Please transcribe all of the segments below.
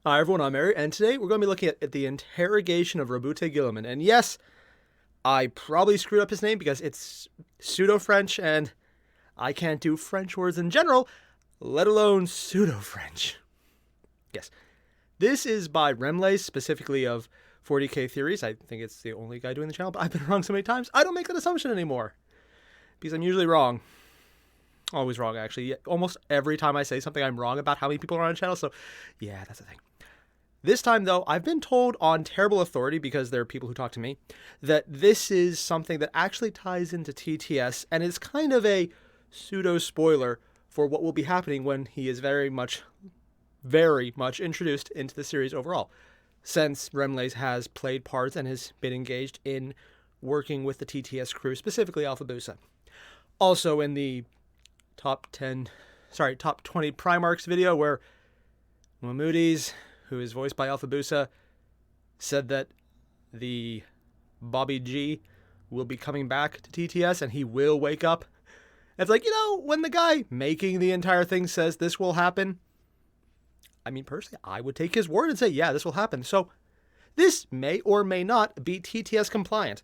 Hi everyone, I'm Airier, and today we're going to be looking at the Interrogation of Roboute Guilliman. And yes, I probably screwed up his name because it's pseudo-French, and I can't do French words in general, let alone pseudo-French. Yes, this is by Remlace, specifically of 40k Theories. I think it's the only guy doing the channel, but I've been wrong so many times, I don't make that assumption anymore. Because I'm usually wrong. Always wrong, actually. Almost every time I say something, I'm wrong about how many people are on the channel, so yeah, that's the thing. This time, though, I've been told on terrible authority, because there are people who talk to me, that this is something that actually ties into TTS, and is kind of a pseudo-spoiler for what will be happening when he is very much introduced into the series overall, since Remlace has played parts and has been engaged in working with the TTS crew, specifically Alpha Busa. Also in the top 20 Primarchs video, where Moody's, who is voiced by Alpha Busa, said that the Bobby G will be coming back to TTS and he will wake up. It's like, when the guy making the entire thing says this will happen, I mean, personally, I would take his word and say, yeah, this will happen. So this may or may not be TTS compliant.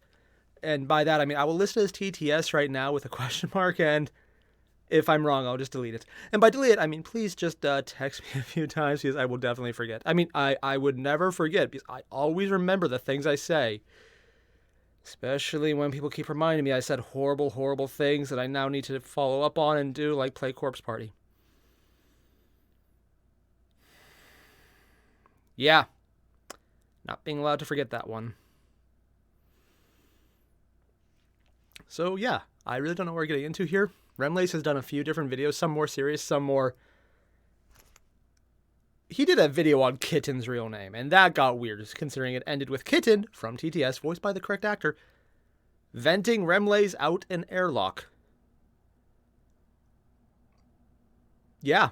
And by that, I mean, I will list it as TTS right now with a question mark, and if I'm wrong, I'll just delete it. And by delete it, I mean, please just text me a few times, because I will definitely forget. I mean, I would never forget, because I always remember the things I say. Especially when people keep reminding me I said horrible, horrible things that I now need to follow up on and do, like play Corpse Party. Yeah. Not being allowed to forget that one. So, yeah. I really don't know what we're getting into here. Remlace has done a few different videos, some more serious, some more... He did a video on Kitten's real name, and that got weird, considering it ended with Kitten, from TTS, voiced by the correct actor, venting Remlace out an airlock. Yeah.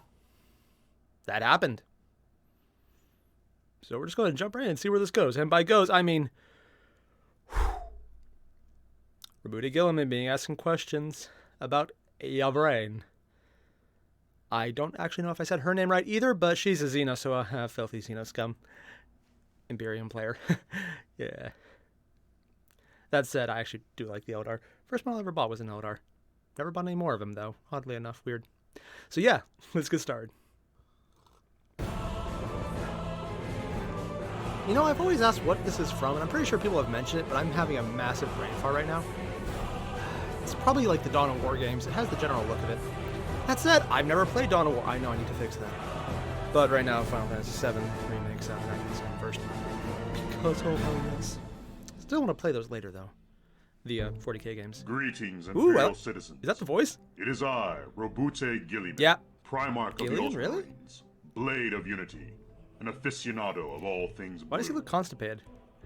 That happened. So we're just going to jump right in and see where this goes. And by goes, I mean... Roboute Guilliman being asked some questions about Airier. I don't actually know if I said her name right either, but she's a Xeno, so filthy Xeno scum. Imperial player. Yeah. That said, I actually do like the Eldar. First model I ever bought was an Eldar. Never bought any more of them, though. Oddly enough, weird. So yeah, let's get started. I've always asked what this is from, and I'm pretty sure people have mentioned it, but I'm having a massive brain fart right now. It's probably like the Dawn of War games. It has the general look of it. That said, I've never played Dawn of War. I know I need to fix that. But right now, Final Fantasy VII Remake 7, I need some first. Because, oh yes. Still want to play those later, though. The 40k games. Greetings, Imperial citizens. Is that the voice? It is I, Roboute Guilliman. Yeah. Primarch of the Guilliman, really? Ultramarines. Blade of Unity. An aficionado of all things blue. Why does he look constipated?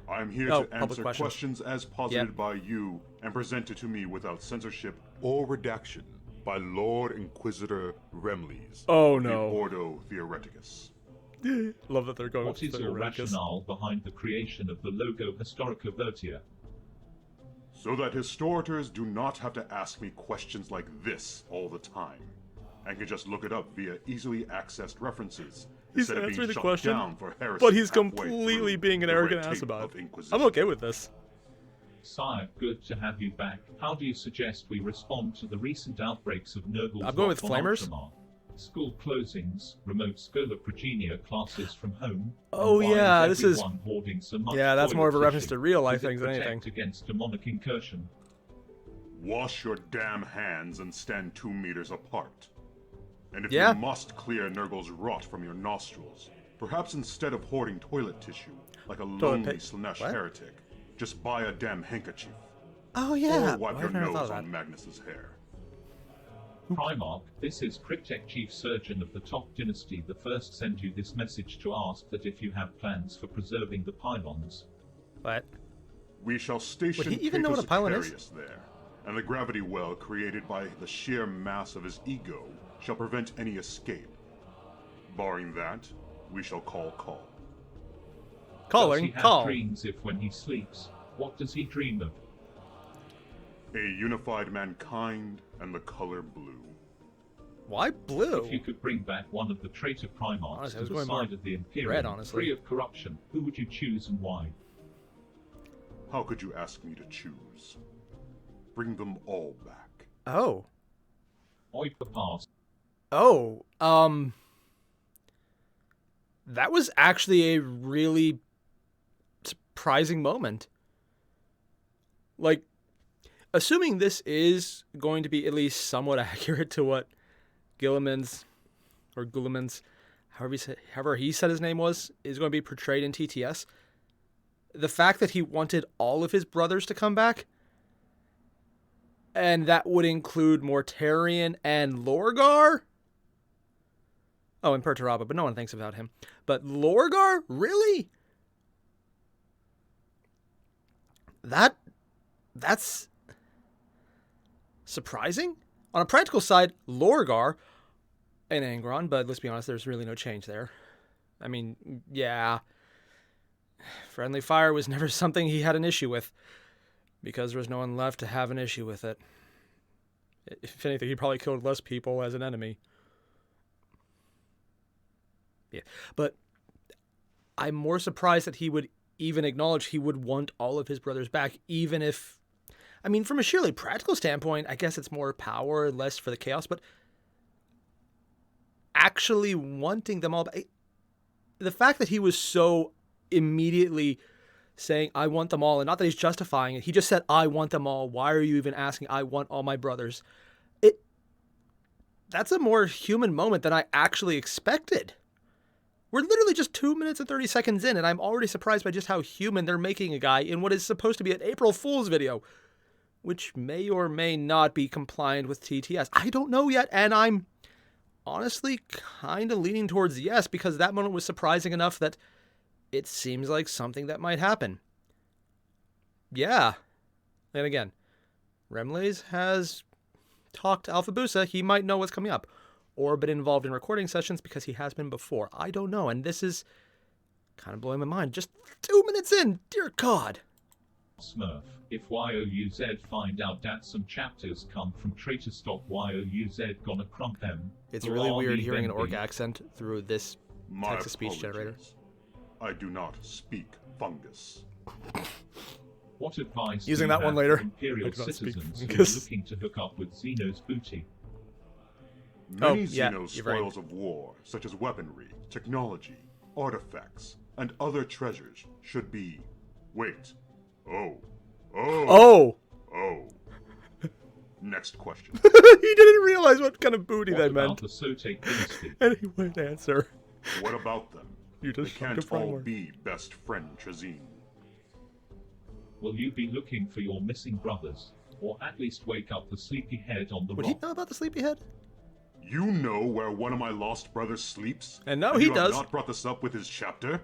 I am here to answer questions as posited by you and presented to me without censorship or redaction by Lord Inquisitor Remlace. Oh no. The Ordo Theoreticus. Love that they're going What is your rationale behind the creation of the logo Historica Vertia? So that historiators do not have to ask me questions like this all the time, and can just look it up via easily accessed references. He's answering the question, but he's completely being an arrogant ass about it. I'm okay with this. Sire, good to have you back. How do you suggest we respond to the recent outbreaks of Nurgle's I'm going with flamers. School closings, remote Schola Progenia classes from home. Oh yeah, this is... So yeah, that's more of a reference to real life things than anything. Against demonic incursion. Wash your damn hands and stand 2 meters apart. And if yeah. you must clear Nurgle's rot from your nostrils, perhaps instead of hoarding toilet tissue, like a lonely Slanesh heretic, just buy a damn handkerchief. Oh yeah, or wipe your nose on Magnus's hair. Primarch, this is Cryptek Chief Surgeon of the Top Dynasty the First sent you this message to ask that if you have plans for preserving the pylons. What? We shall station Would he even know what a pylon is? There, and the gravity well created by the sheer mass of his ego shall prevent any escape. Barring that, we shall call. Does he have dreams if when he sleeps? What does he dream of? A unified mankind and the color blue. Why blue? If you could bring back one of the traitor Primarchs Honestly, I to was the going more side of the Imperium, red, honestly. free of corruption, who would you choose and why? How could you ask me to choose? Bring them all back. Oh. Oi, pass. Oh, that was actually a really surprising moment. Like, assuming this is going to be at least somewhat accurate to what Guilliman's, however he said his name was, is going to be portrayed in TTS, the fact that he wanted all of his brothers to come back, and that would include Mortarion and Lorgar? Oh, and Perturaba, but no one thinks about him. But Lorgar? Really? That's surprising. On a practical side, Lorgar and Angron, but let's be honest, there's really no change there. I mean, yeah. Friendly fire was never something he had an issue with, because there was no one left to have an issue with it. If anything, he probably killed less people as an enemy. Yeah, but I'm more surprised that he would even acknowledge he would want all of his brothers back, even if, I mean, from a sheerly practical standpoint, I guess it's more power, less for the chaos, but actually wanting them all back, the fact that he was so immediately saying, I want them all, and not that he's justifying it, he just said, I want them all. Why are you even asking? I want all my brothers. That's a more human moment than I actually expected. We're literally just 2 minutes and 30 seconds in, and I'm already surprised by just how human they're making a guy in what is supposed to be an April Fool's video, which may or may not be compliant with TTS. I don't know yet, and I'm honestly kind of leaning towards yes, because that moment was surprising enough that it seems like something that might happen. Yeah. And again, Remlaze has talked to Alpha Busa. He might know what's coming up, or been involved in recording sessions because he has been before. I don't know, and this is kind of blowing my mind. Just 2 minutes in, dear God. Smurf, if YOUZ find out that some chapters come from traitor stock YOUZ gonna crump them. It's really weird hearing an orc accent through this My text-to-speech generator. apologies. I do not speak fungus. What advice Using do you that one have later. for Imperial I do not speak citizens who are fungus. looking to hook up with Xeno's booty? Many yeah, Xeno you're right. spoils of war, such as weaponry, technology, artifacts, and other treasures, should be. Wait. Oh. Next question. He didn't realize what kind of booty What they about meant. the Sotek dynasty? And he wouldn't answer. What about them? You They just can't fucking all Primarch. be best friend Trazine. Will you be looking for your missing brothers? Or at least wake up the sleepyhead on the Would rock? he know about the sleepyhead? You know where one of my lost brothers sleeps? And no, And he you does. have not brought this up with his chapter?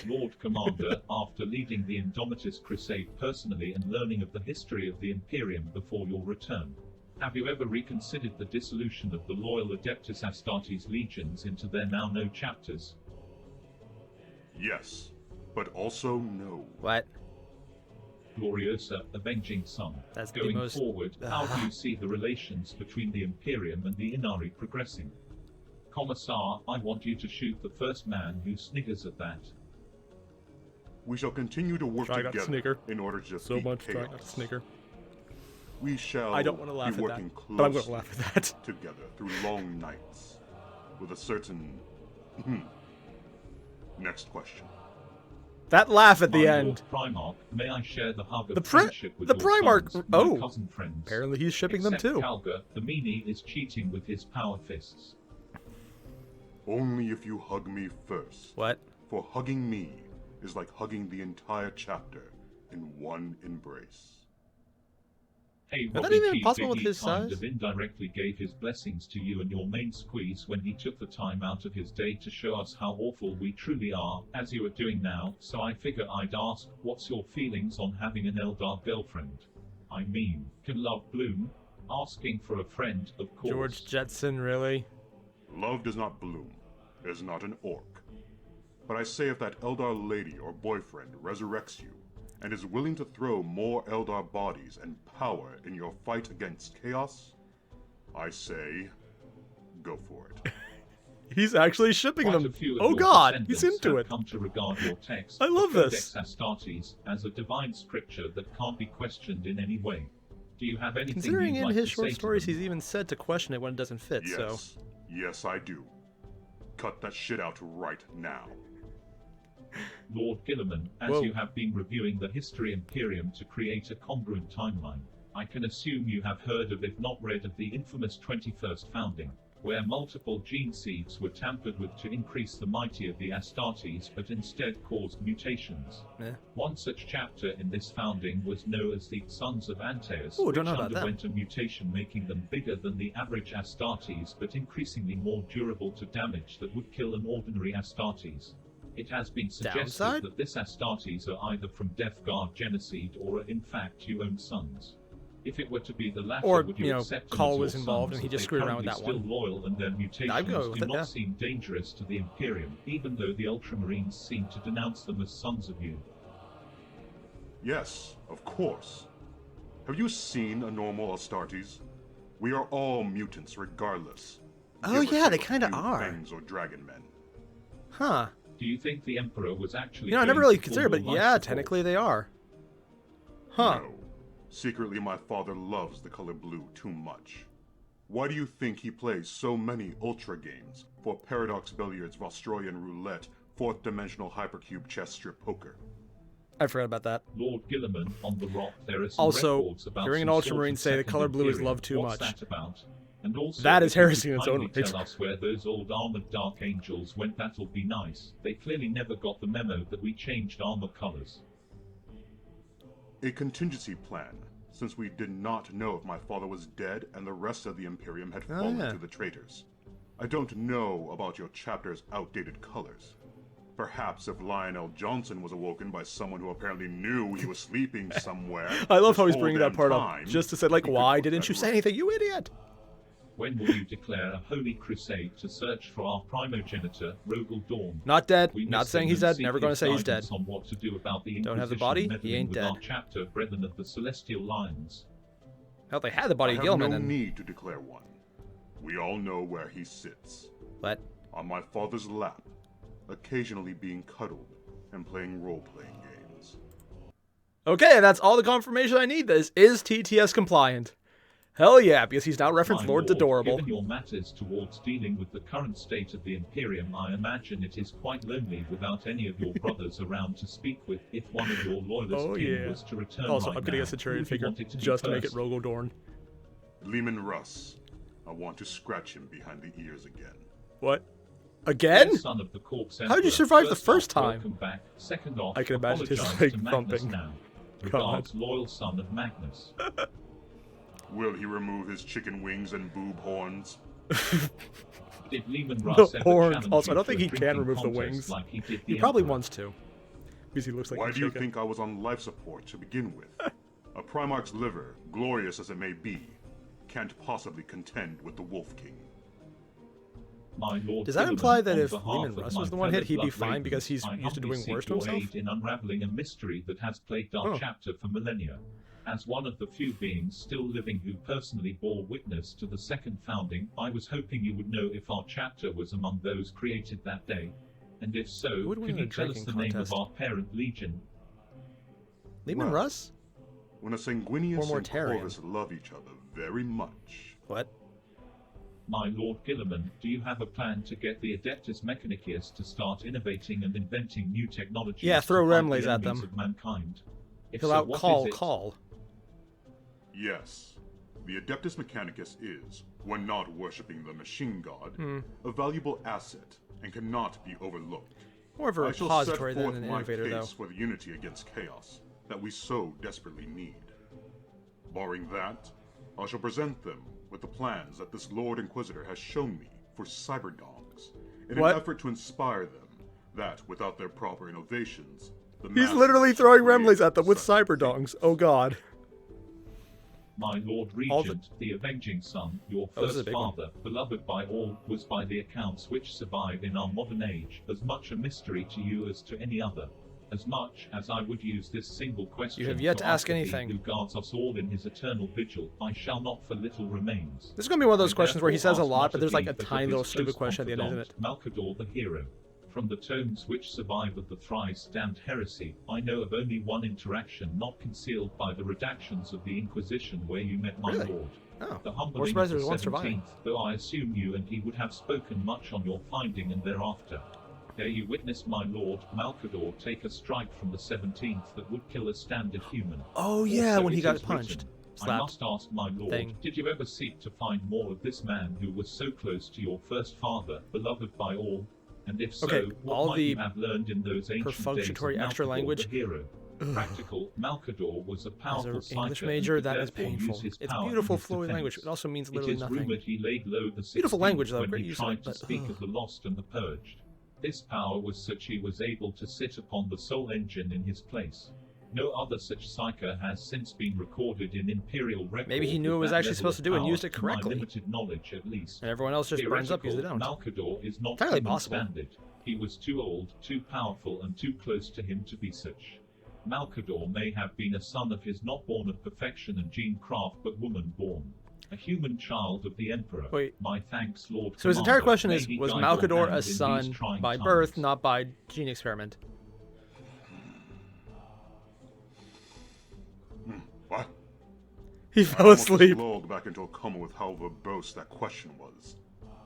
Lord Commander, after leading the Indomitus Crusade personally and learning of the history of the Imperium before your return, have you ever reconsidered the dissolution of the loyal Adeptus Astartes legions into their now no chapters? Yes, but also no. What? Gloriosa, Avenging Sun. That's the Going most- forward, how do you see the relations between the Imperium and the Inari progressing? Commissar, I want you to shoot the first man who sniggers at that. We shall continue to work Try not to together snigger. in order to So defeat much chaos. trying not to snigger. We shall I don't want to laugh be at working that, closely but I'm going to laugh at that. together through long nights with a certain... Next question. That laugh at the My end. Lord Primarch, may I share the hug of The Pri- friendship with the your Primarch- sons, my oh. cousin friends? Apparently he's shipping them Except too. Kalga, the meanie is cheating with his power fists. Only if you hug me first. What? For hugging me is like hugging the entire chapter in one embrace. Hey, that Robbie even T. possible with Biggie his kind size? of indirectly gave his blessings to you and your main squeeze when he took the time out of his day to show us how awful we truly are, as you are doing now, so I figure I'd ask, what's your feelings on having an Eldar girlfriend? I mean, can love bloom? Asking for a friend, of course. George Jetson, really? Love does not bloom, is not an orc. But I say if that Eldar lady or boyfriend resurrects you, and is willing to throw more Eldar bodies and power in your fight against chaos, I say, go for it. He's actually shipping Quite a them. few of Oh your god, he's descendants into have it. come to regard your text, I love the this. Codex Astartes, as a divine scripture that can't be questioned in any way. Do you have anything Considering you'd in like his to short say to stories them? he's even said to question it when it doesn't fit, so... Yes. Yes, I do. Cut that shit out right now. Lord Guilliman, as Whoa. you have been reviewing the History Imperium to create a congruent timeline, I can assume you have heard of, if not read of, the infamous 21st founding, where multiple gene seeds were tampered with to increase the mighty of the Astartes but instead caused mutations. Yeah. One such chapter in this founding was known as the Sons of Antaeus, Ooh, which don't know about that. underwent a mutation making them bigger than the average Astartes but increasingly more durable to damage that would kill an ordinary Astartes. It has been suggested Downside? that this Astartes are either from Death Guard genocide or are in fact your own sons. If it were to be the latter, Or, would you you know, accept them Call as your was involved sons and he if just they screwed around with currently that still one? loyal and their mutations I'd go with do it, not yeah. seem dangerous to the Imperium, even though the Ultramarines seem to denounce them as sons of you? Yes, of course. Have you seen a normal Astartes? We are all mutants regardless. Oh, Give or yeah, they take a kinda few are. Fangs or dragon men. Huh. Do you think the Emperor was actually You know, I never going really to considered, pull but your life yeah, support? technically they are. Huh. No. Secretly, my father loves the color blue too much. Why do you think he plays so many Ultra games for Paradox Billiards, Vostroyan Roulette, 4th Dimensional Hypercube Chess Strip Poker? I forgot about that. Lord Guilliman on the Rock, there are some Also, records about hearing an some Ultramarine sort of say the second color blue is Imperium. loved too What's much. that about? And also, That is if you could heresy in its own kindly right. tell us where those old armored Dark Angels went, that'll be nice. They clearly never got the memo that we changed armor colors. A contingency plan, since we did not know if my father was dead and the rest of the Imperium had fallen yeah. to the traitors. I don't know about your chapter's outdated colors. Perhaps if Lionel Johnson was awoken by someone who apparently knew he was sleeping somewhere. I love this how he's whole bringing that damn part time, up just to say, like, he could why put didn't that you say right. anything, you idiot? When will you declare a holy crusade to search for our primogenitor, Rogal Dawn? Not dead. We Not miss saying him he's and dead. Never seek going to his say he's dead. guidance on what to do about the Don't have the Inquisition body? He meddling ain't with dead. our chapter, Brethren of the Celestial Lions. Hell, they had the body I of have Gilman no and... need to declare one. We all know where he sits. What? On my father's lap, occasionally being cuddled and playing role-playing games. Okay, that's all the confirmation I need. This is TTS compliant. Hell yeah, because he's now referenced My Lord's lord, Adorable. Given your matters towards dealing with the current state of the Imperium, I imagine it is quite lonely without any of your brothers around to speak with. If one of your loyalist Oh, kin yeah. was to return Also, right I'm getting now, a Centurion who would you figure want it to be just to make it first? Rogaldorn. Lehman Russ. I want to scratch him behind the ears again. What? Again? Dear son of the Corpse How did you Emperor, survive the first first off, time? Welcome back. Second off, I can imagine his apologize leg to Magnus thumping. now. God. Regards, loyal son of Magnus. Will he remove his chicken wings and boob horns? Did Lehman The Russ ever horns. challenge Also, I you don't to think a he can drinking remove the contest wings. like he did He the probably Emperor? wants to. Because he looks like Why he's do you shaking. think I was on life support to begin with? A Primarch's liver, glorious as it may be, can't possibly contend with the Wolf King. My Lord Does that Guilliman, imply that on if behalf Lehman of Russ my was the one hit, fellow he'd be blood fine because ravens, he's I used to humbly doing seek worse to your himself? aid in unraveling a mystery that has plagued our Oh. chapter for millennia. As one of the few beings still living who personally bore witness to the second founding, I was hoping you would know if our chapter was among those created that day. And if so, Who would win could in you a tell us drinking the name contest? of our parent legion? Lehman Well, Russ? When a Sanguinius Or and Mortarian. Corvus love each other very much. What? My Lord Guilliman, do you have a plan to get the Adeptus Mechanicus to start innovating and inventing new technologies? Yeah, throw to fight Remlays the at enemies them. of mankind? If Fill so, out what call, is it? call. Yes, the Adeptus Mechanicus is, when not worshipping the machine god, Hmm. a valuable asset and cannot be overlooked. More of a I shall repository set than forth an my innovator, case though. for the unity against chaos that we so desperately need. Barring that, I shall present them with the plans that this Lord Inquisitor has shown me for cyberdongs, in What? an effort to inspire them that, without their proper innovations, the He's masses literally should throwing create Remlays at them with such cyberdongs. Oh god. My Lord All the- Regent, the Avenging Son, your Oh, this is a first big one. father, beloved by all, was by the accounts which survive in our modern age, as much a mystery to you as to any other. As much as I would use this single question You have yet to ask thee anything. who guards us all in his eternal vigil, I shall not for little remains. This is going to be one of those I questions where he therefore says a ask lot, not but of there's like thee, a but of tiny his little stupid close question at the end, isn't it? confidant, Malcador the hero. From the tomes which survive of the thrice damned heresy, I know of only one interaction not concealed by the redactions of the Inquisition where you met my Really? lord. Oh, The we're humbling surprised of there's the one surviving. 17th, though I assume you and he would have spoken much on your finding and thereafter. There you witnessed my lord, Malcador, take a strike from the 17th that would kill a standard human. Oh yeah, Also when he it got is punched. written, I Slapped. must ask my lord, Thing. did you ever seek to find more of this man who was so close to your first father, beloved by all? And if so, Okay, what all might the you have learned in those ancient days of perfunctory extra Malcador language. the hero? Practical, Malcador was a As powerful an English psyker major, and that is therefore painful. used his It's power in beautiful, his flowing defense. language. It also means It literally is nothing. rumored he laid low the Beautiful 16th language, though, when great he use of tried it, to but, speak of the lost and the purged. This power was such he was able to sit upon the sole engine in his place. No other such psyker has since been recorded in Imperial record. Maybe he knew with it was that actually level supposed to of do and power, used it to my correctly. limited knowledge, at least. And everyone else just burns up because they don't. Malcador is not Entirely human possible. standard. He was too old, too powerful, and too close to him to be such. Malcador may have been a son of his not born of perfection and gene craft, but woman born. A human child of the Emperor. Wait. My thanks, Lord So his entire Commander. question May is, he was guide your Malcador hand a in these son trying by times. birth, not by gene experiment? What? He I fell almost asleep. lulled back into a coma with how verbose that question was.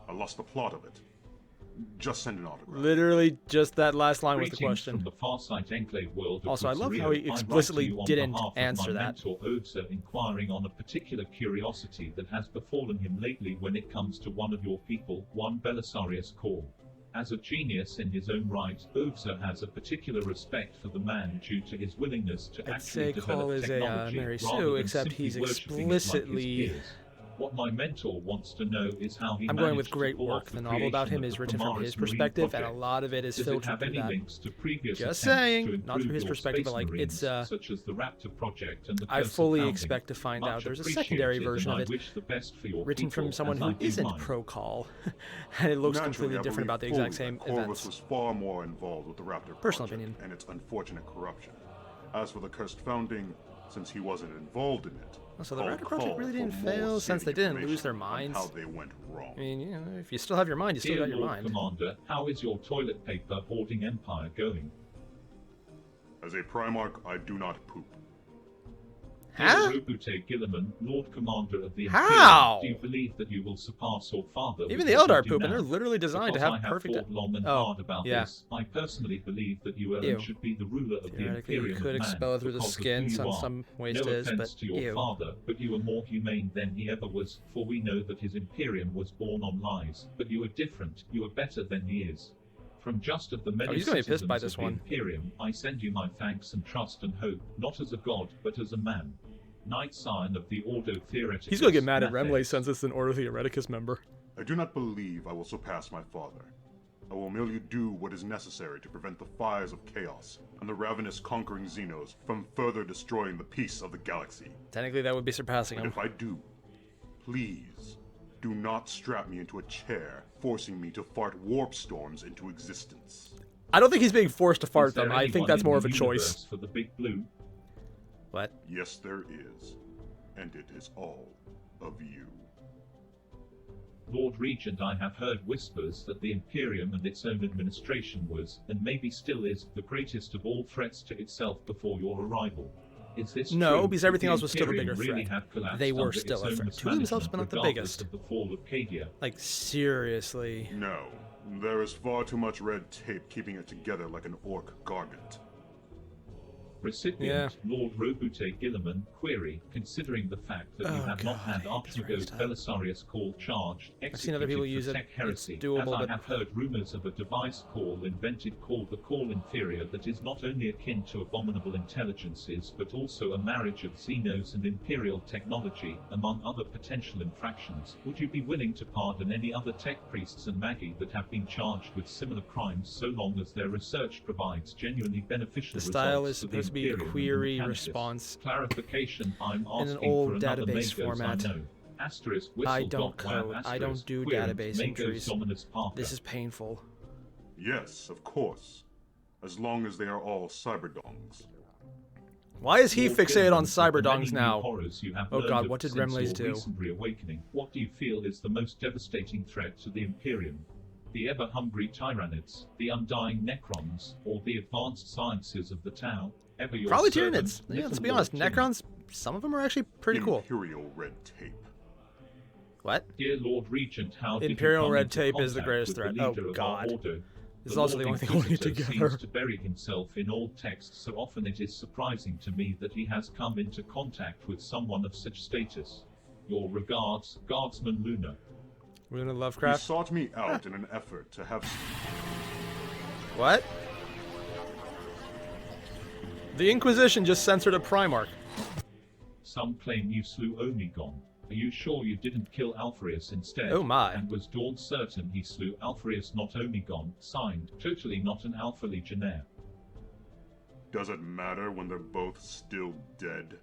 I lost the plot of it. Just send an autograph. Literally, just that last line was the Greetings question. from the Farsight Enclave world of Also, I love Pizzeria. how he I write explicitly to you on didn't behalf of answer my that. mentor Obsa, inquiring on a particular curiosity that has befallen him lately when it comes to one of your people, one Belisarius Call. As a genius in his own right, Obsa has a particular respect for the man due to his willingness to I'd say actually Cole develop is a technology Mary rather Sue, than except simply he's worshipping it like his explicitly. peers. What my mentor wants to know is how he I'm going managed with to great pull work. off The novel about him creation is of written the from his Polaris Marine perspective, and a project. lot of it is Does it filtered have through any that. links to previous Just attempts saying, to not through improve his your perspective, but space like it's marines, such as the Raptor project and the I Curse of fully Founding? expect to find Much out there's a appreciated, secondary and version of I it wish the best for your written from people, someone as who I do isn't mine. pro-call, and it looks Naturally, completely I different believe about the fully exact same that Corvus events. was far more involved with the Raptor Personal project opinion. and its unfortunate corruption. As for the cursed founding, since he wasn't involved in it, So the I'll Raptor project call really for didn't more fail since they salient didn't lose their information on minds. how they went wrong. I mean, you know, if you still have your mind, you still Dear got your Lord mind. Commander, how is your toilet paper hoarding empire going? As a Primarch, I do not poop. Huh? Roboute Guilliman, Lord Commander of the How? Imperial, do you believe that you will surpass your father? Even with the what you Eldar do poop, and now? they're literally designed to Because have I perfect. thought long and Oh, hard about yeah. this. I personally believe that you Ew. should be the ruler of the Theoretically, you Imperium could of man expel it through the because of skin, who so you in are. some ways No it is, offense but to your ew. father, but you were more humane than he ever was, for we know that his Imperium was born on lies. But you are different, you are better than he is. From just of the many he's gonna be pissed by citizens this of the one. Imperium, I send you my thanks and trust and hope, not as a god, but as a man. Knight Scion of the Ordo Theoreticus. He's gonna get mad at Mathe. Remley since it's an Ordo Theoreticus member. I do not believe I will surpass my father. I will merely do what is necessary to prevent the fires of chaos and the ravenous conquering Xenos from further destroying the peace of the galaxy. Technically, that would be surpassing But him. if I do, please do not strap me into a chair, forcing me to fart warp storms into existence. I don't think he's being forced to Is fart there them. I think anyone that's in more the of a choice. universe for the Big Blue? What? Yes, there is. And it is all of you. Lord Regent, I have heard whispers that the Imperium and its own administration was, and maybe still is, the greatest of all threats to itself before your arrival. Is this No, true? because everything Would else was still a Imperium bigger really threat. have collapsed They were under still its a own threat. To themselves, but not the mismanagement, biggest. regardless of the fall of Cadia? Like, seriously. No, there is far too much red tape keeping it together like an orc garment. Recipient, Lord Roboute Guilliman, query, considering the fact that you Oh, have not God, had I hate this Archegos phrase type. Belisarius call charged, I've seen other people executed use for it. tech heresy, It's doable, as I but- have heard rumors of a device call invented called the Call Inferior that is not only akin to abominable intelligences but also a marriage of Xenos and Imperial technology, among other potential infractions. Would you be willing to pardon any other tech priests and magi that have been charged with similar crimes so long as their research provides genuinely beneficial The style results is for the supposed to be a Imperium and query Mechanicus? response. Clarification, I'm an asking old for another database Magos format. I know. Asterisk whistle I don't dot wham, code. I asterisk don't do query, database Magos entries. Dominus Parker. This is painful. Yes, of course. as long as they are all cyberdongs. Why is he Lord fixated on Guilliman, of the many cyberdongs new now? horrors you have Oh learned god, of what did since Remley's your do? recent reawakening, what do you feel is the most devastating threat to the Imperium? The ever-hungry Tyrannids, the undying Necrons, or the advanced sciences of the Tau? Ever your Probably servant, Tyranids. Yeah, let's Little be Lord honest. Timmy. Necrons, some of them are actually pretty cool. Imperial red tape. What? Dear Lord Regent, how did Imperial you come red into tape is the contact greatest with threat. The Oh, leader of God. Our order? This is The also Lord the only thing holding it Inquisitor together. seems to bury himself in old texts so often it is surprising to me that he has come into contact with someone of such status. Your regards, Guardsman Luna. Luna He Lovecraft? sought me out in an effort to have... What? The Inquisition just censored a Primarch. Some claim you slew Omegon. Are you sure you didn't kill Alpheus instead? Oh my. And was Dawn certain he slew Alpheus, not Omegon? Signed, totally not an Alpha Legionnaire. Does it matter when they're both still dead?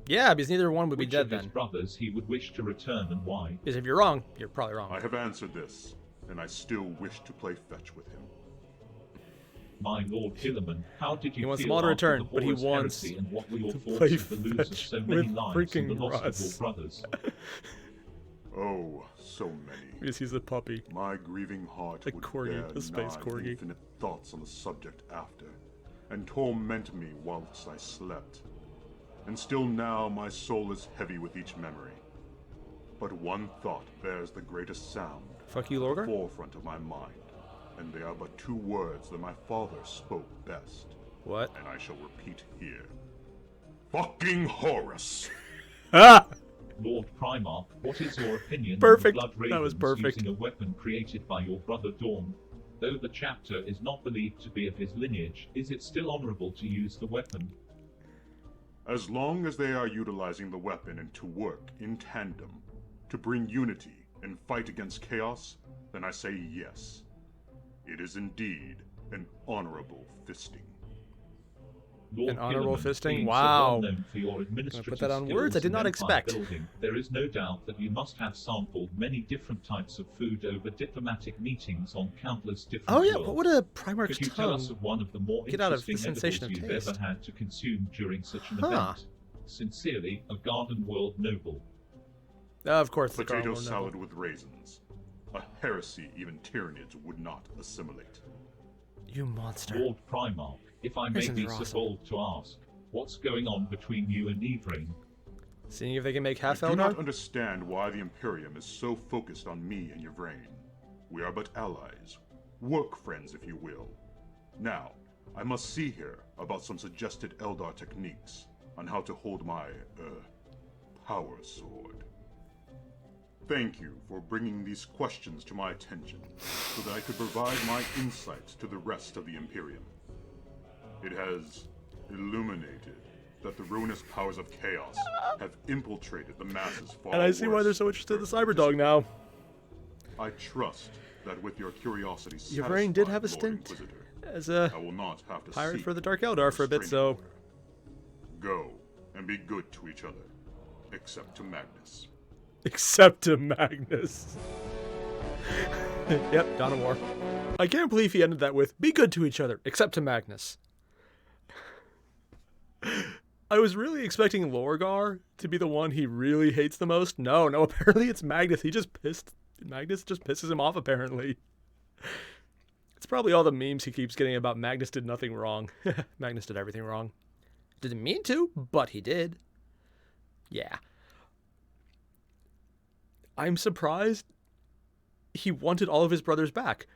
Yeah, because neither one would be Which dead of his then. brothers he would wish to return and why? Because if you're wrong, you're probably wrong. I have answered this, and I still wish to play fetch with him. My Lord Guilliman, how did you He wants feel them all to after return, the but he Horus wants heresy and what were your to thoughts play of the lose of fetch so many with lives and the freaking loss of Russ. your brothers? Oh, so many. Because he's a puppy. My grieving heart A would corgi, bear a space nigh corgi. infinite thoughts on the subject after, and torment me whilst I slept. And still now my soul is heavy with each memory. But one thought bears the greatest sound, Fuck you, at the Lorgar? forefront of my mind, and they are but two words that my father spoke best, What? and I shall repeat here. Fucking Horus! Ah! Lord Primarch, what is your opinion Perfect. on the Blood That was Ravens perfect. using a weapon created by your brother Dawn? Though the chapter is not believed to be of his lineage, is it still honorable to use the weapon? As long as they are utilizing the weapon and to work in tandem, to bring unity and fight against chaos, then I say yes. It is indeed an honorable fisting. Lord An honorable Guilliman, fisting? being so Wow. well known for your administrative that on words I skills did in not empire expect. Building, there is no doubt that you must have sampled many different types of food over diplomatic meetings on countless different Oh yeah, worlds. what would a Primarch's Could you tell us tongue of one of the more get out of the interesting sensation edibles of you've taste? ever had to consume during such an Huh. event? Sincerely, a Garden World noble. Of course, the Potato Garden salad Noble. with raisins. A heresy even Tyranids would not assimilate. You monster. Lord Primarch, if I may Raisins be are so awesome. bold to ask, what's going on between you and Airier? Seeing if they can make half I do not Eldar? understand why the Imperium is so focused on me and Yvraine. We are but allies. Work friends, if you will. Now, I must see here about some suggested Eldar techniques on how to hold my, power sword. Thank you for bringing these questions to my attention, so that I could provide my insights to the rest of the Imperium. It has illuminated that the ruinous powers of chaos have infiltrated the masses far And I see why worse they're so than interested in the earthly Cyberdog now. I trust that with your curiosity Yvraine did satisfied, have a Lord stint Inquisitor, as a I will not have to pirate seek for the Dark Eldar for a bit, restraining so... order. Go and be good to each other, except to Magnus. Except to Magnus. Yep, Dawn of War. I can't believe he ended that with, be good to each other, except to Magnus. I was really expecting Lorgar to be the one he really hates the most. No, apparently it's Magnus. Magnus just pisses him off, apparently. It's probably all the memes he keeps getting about Magnus did nothing wrong. Magnus did everything wrong. Didn't mean to, but he did. Yeah. I'm surprised he wanted all of his brothers back.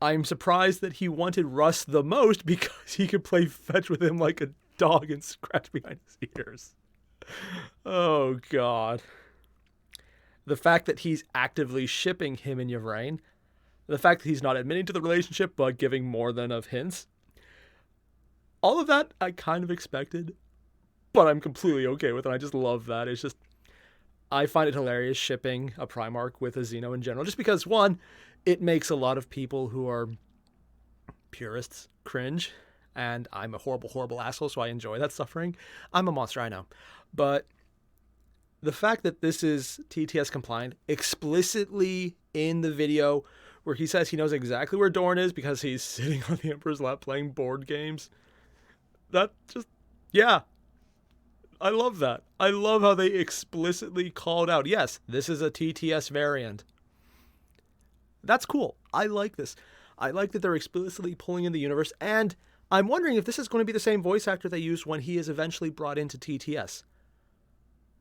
I'm surprised that he wanted Russ the most because he could play fetch with him like a dog and scratch behind his ears. Oh, God. The fact that he's actively shipping him and Yvraine, the fact that he's not admitting to the relationship but giving more than of hints, all of that I kind of expected, but I'm completely okay with it. I just love that. It's just, I find it hilarious shipping a Primarch with a Xeno in general, just because, one, it makes a lot of people who are purists cringe, and I'm a horrible, horrible asshole, so I enjoy that suffering. I'm a monster, I know. But the fact that this is TTS compliant explicitly in the video where he says he knows exactly where Dorn is because he's sitting on the Emperor's lap playing board games. That just, yeah. I love that. I love how they explicitly called out, yes, this is a TTS variant. That's cool. I like this. I like that they're explicitly pulling in the universe, and I'm wondering if this is going to be the same voice actor they use when he is eventually brought into TTS.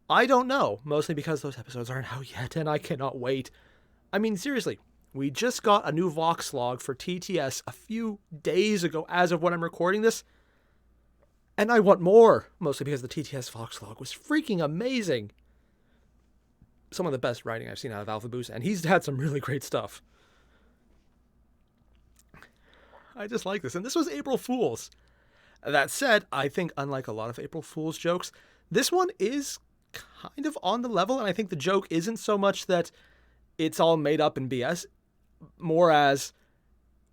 I don't know, mostly because those episodes aren't out yet, and I cannot wait. I mean, seriously, we just got a new Vox log for TTS a few days ago as of when I'm recording this, and I want more, mostly because the TTS Vox log was freaking amazing. Some of the best writing I've seen out of Alpha Boost, and he's had some really great stuff. I just like this, and this was April Fool's. That said, I think unlike a lot of April Fool's jokes, this one is kind of on the level, and I think the joke isn't so much that it's all made up in BS, more as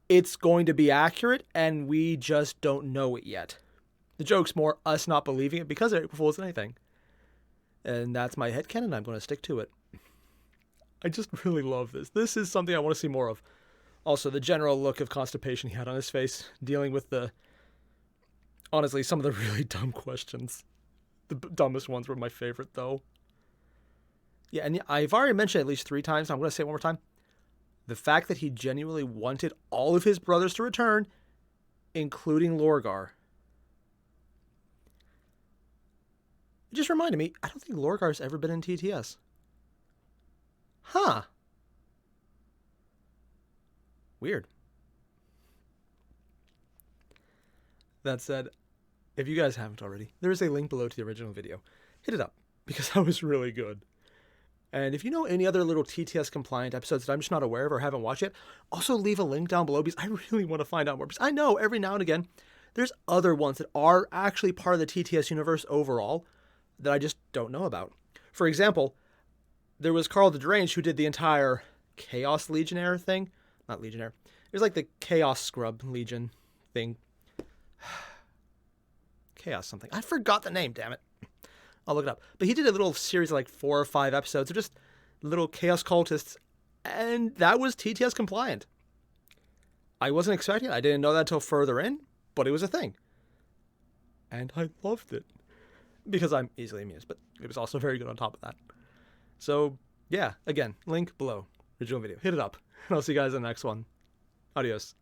it's going to be accurate, and we just don't know it yet. The joke's more us not believing it because of April Fool's than anything. And that's my headcanon, I'm going to stick to it. I just really love this. This is something I want to see more of. Also, the general look of constipation he had on his face, dealing with honestly, some of the really dumb questions. The dumbest ones were my favorite, though. Yeah, and I've already mentioned it at least 3 times. I'm going to say it one more time. The fact that he genuinely wanted all of his brothers to return, including Lorgar. It just reminded me, I don't think Lorgar's ever been in TTS. Huh. Weird. That said, if you guys haven't already, there is a link below to the original video. Hit it up, because that was really good. And if you know any other little TTS compliant episodes that I'm just not aware of or haven't watched yet, also leave a link down below, because I really want to find out more. Because I know every now and again, there's other ones that are actually part of the TTS universe overall that I just don't know about. For example, there was Carl the Deranged who did the entire Chaos Legionnaire thing. Not Legionnaire. It was like the Chaos Scrub Legion thing. Chaos something. I forgot the name, damn it. I'll look it up. But he did a little series of like 4 or 5 episodes of just little Chaos cultists, and that was TTS compliant. I wasn't expecting it. I didn't know that until further in, but it was a thing. And I loved it. Because I'm easily amused, but it was also very good on top of that. So, yeah, again, link below. Original video. Hit it up. And I'll see you guys in the next one. Adios.